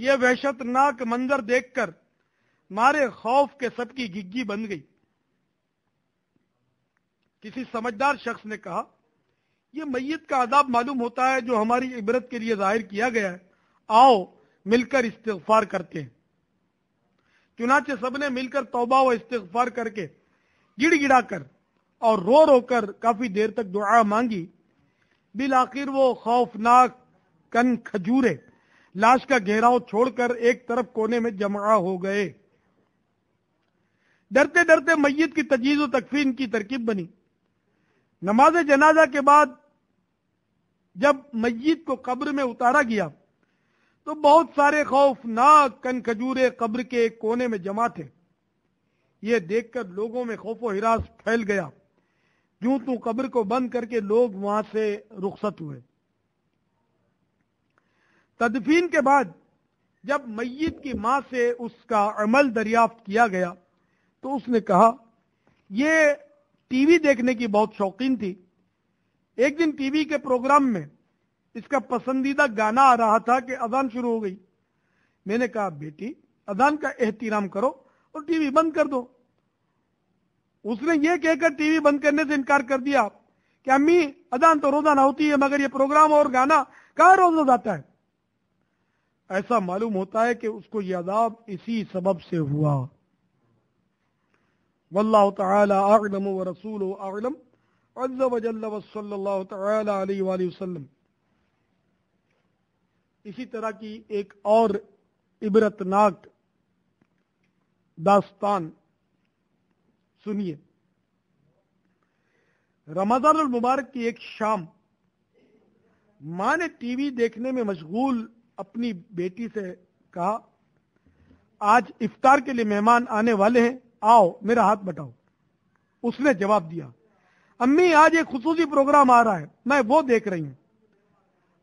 یہ وحشتناک منظر دیکھ کر مارے خوف کے سب کی گگی بن گئی۔ کسی سمجھدار شخص نے کہا، یہ میت کا عذاب معلوم ہوتا ہے جو ہماری عبرت کے لیے ظاہر کیا گیا ہے، آؤ مل کر استغفار کرتے ہیں۔ چنانچہ سب نے مل کر توبہ و استغفار کر کے گڑ گڑا کر اور رو رو کر کافی دیر تک دعا مانگی۔ بالآخر وہ خوفناک کن کھجورے لاش کا گھیراؤ چھوڑ کر ایک طرف کونے میں جمع ہو گئے۔ ڈرتے ڈرتے میت کی تجہیز و تکفین کی ترکیب بنی۔ نماز جنازہ کے بعد جب میت کو قبر میں اتارا گیا تو بہت سارے خوفناک کن کھجورے قبر کے ایک کونے میں جمع تھے۔ یہ دیکھ کر لوگوں میں خوف و ہراس پھیل گیا۔ یوں تو قبر کو بند کر کے لوگ وہاں سے رخصت ہوئے۔ تدفین کے بعد جب میت کی ماں سے اس کا عمل دریافت کیا گیا تو اس نے کہا، یہ ٹی وی دیکھنے کی بہت شوقین تھی۔ ایک دن ٹی وی کے پروگرام میں اس کا پسندیدہ گانا آ رہا تھا کہ اذان شروع ہو گئی۔ میں نے کہا، بیٹی اذان کا احترام کرو اور ٹی وی بند کر دو۔ اس نے یہ کہہ کر ٹی وی بند کرنے سے انکار کر دیا کہ امی اذان تو روزانہ ہوتی ہے، مگر یہ پروگرام اور گانا کہاں روز جاتا ہے۔ ایسا معلوم ہوتا ہے کہ اس کو یہ عذاب اسی سبب سے ہوا۔ واللہ تعالی اعلم ورسولہ اعلم عز وجل وصلی اللہ تعالی علیہ وآلہ وسلم۔ اسی طرح کی ایک اور عبرتناک داستان سنیے۔ رمضان المبارک کی ایک شام ماں نے ٹی وی دیکھنے میں مشغول اپنی بیٹی سے کہا، آج افطار کے لیے مہمان آنے والے ہیں، آؤ میرا ہاتھ بٹاؤ۔ اس نے جواب دیا، امی آج ایک خصوصی پروگرام آ رہا ہے، میں وہ دیکھ رہی ہوں۔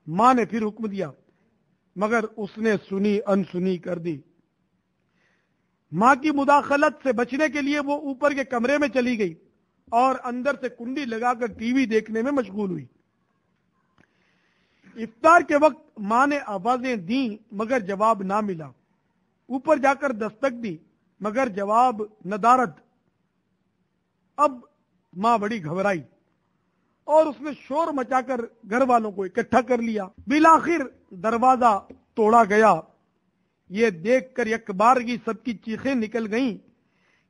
ماں نے پھر حکم دیا، مگر اس نے سنی انسنی کر دی۔ ماں کی مداخلت سے بچنے کے لیے وہ اوپر کے کمرے میں چلی گئی اور اندر سے کنڈی لگا کر ٹی وی دیکھنے میں مشغول ہوئی۔ افطار کے وقت ماں نے آوازیں دیں مگر جواب نہ ملا۔ اوپر جا کر دستک دی مگر جواب ندارد۔ اب ماں بڑی گھبرائی اور اس نے شور مچا کر گھر والوں کو اکٹھا کر لیا۔ بالآخر دروازہ توڑا گیا۔ یہ دیکھ کر یک بارگی سب کی چیخیں نکل گئیں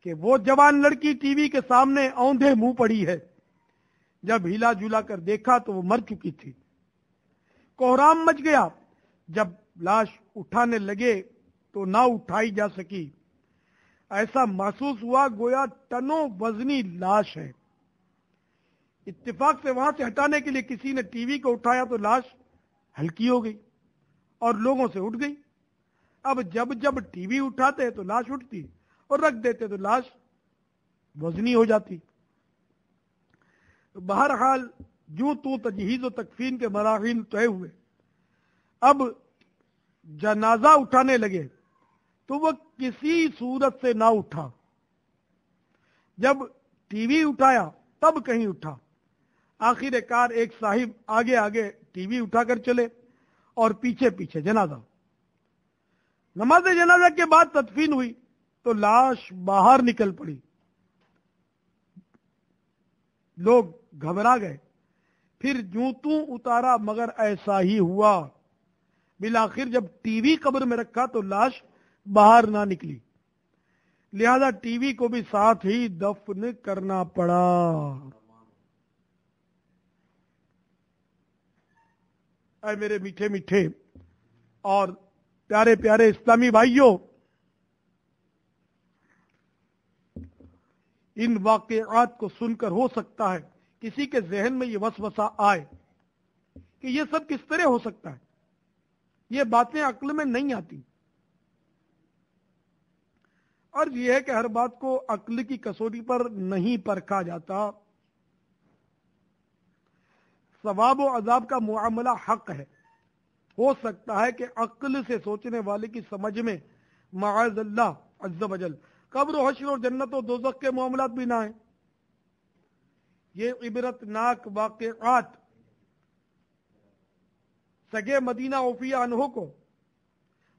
کہ وہ جوان لڑکی ٹی وی کے سامنے اوندھے منہ پڑی ہے۔ جب ہلا جلا کر دیکھا تو وہ مر چکی تھی۔ کوہرام مچ گیا۔ جب لاش اٹھانے لگے تو نہ اٹھائی جا سکی۔ ایسا محسوس ہوا گویا ٹنوں وزنی لاش ہے۔ اتفاق سے وہاں سے ہٹانے کے لیے کسی نے ٹی وی کو اٹھایا تو لاش ہلکی ہو گئی اور لوگوں سے اٹھ گئی۔ اب جب جب ٹی وی اٹھاتے تو لاش اٹھتی اور رکھ دیتے تو لاش وزنی ہو جاتی۔ بہرحال یوں تو تجہیز و تکفین کے مراحل طے ہوئے۔ اب جنازہ اٹھانے لگے تو وہ کسی صورت سے نہ اٹھا۔ جب ٹی وی اٹھایا تب کہیں اٹھا۔ آخر کار ایک صاحب آگے آگے ٹی وی اٹھا کر چلے اور پیچھے پیچھے جنازہ۔ نماز جنازہ کے بعد تدفین ہوئی تو لاش باہر نکل پڑی۔ لوگ گھبرا گئے۔ پھر یوں تو اتارا مگر ایسا ہی ہوا۔ بالآخر جب ٹی وی قبر میں رکھا تو لاش باہر نہ نکلی، لہذا ٹی وی کو بھی ساتھ ہی دفن کرنا پڑا۔ اے میرے میٹھے میٹھے اور پیارے پیارے اسلامی بھائیوں، ان واقعات کو سن کر ہو سکتا ہے کسی کے ذہن میں یہ وسوسہ آئے کہ یہ سب کس طرح ہو سکتا ہے، یہ باتیں عقل میں نہیں آتی۔ اور یہ ہے کہ ہر بات کو عقل کی کسوٹی پر نہیں پرکھا جاتا۔ ثواب و عذاب کا معاملہ حق ہے۔ ہو سکتا ہے کہ عقل سے سوچنے والے کی سمجھ میں معاذ اللہ عز و جل قبر و حشر اور جنت و دوزخ کے معاملات بھی نہ آئیں۔ یہ عبرتناک واقعات سگے مدینہ عفیہ عنہ کو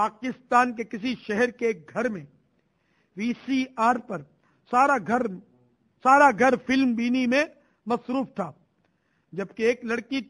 پاکستان کے کسی شہر کے ایک گھر میں VCR پر سارا گھر فلم بینی میں مصروف تھا، جبکہ ایک لڑکی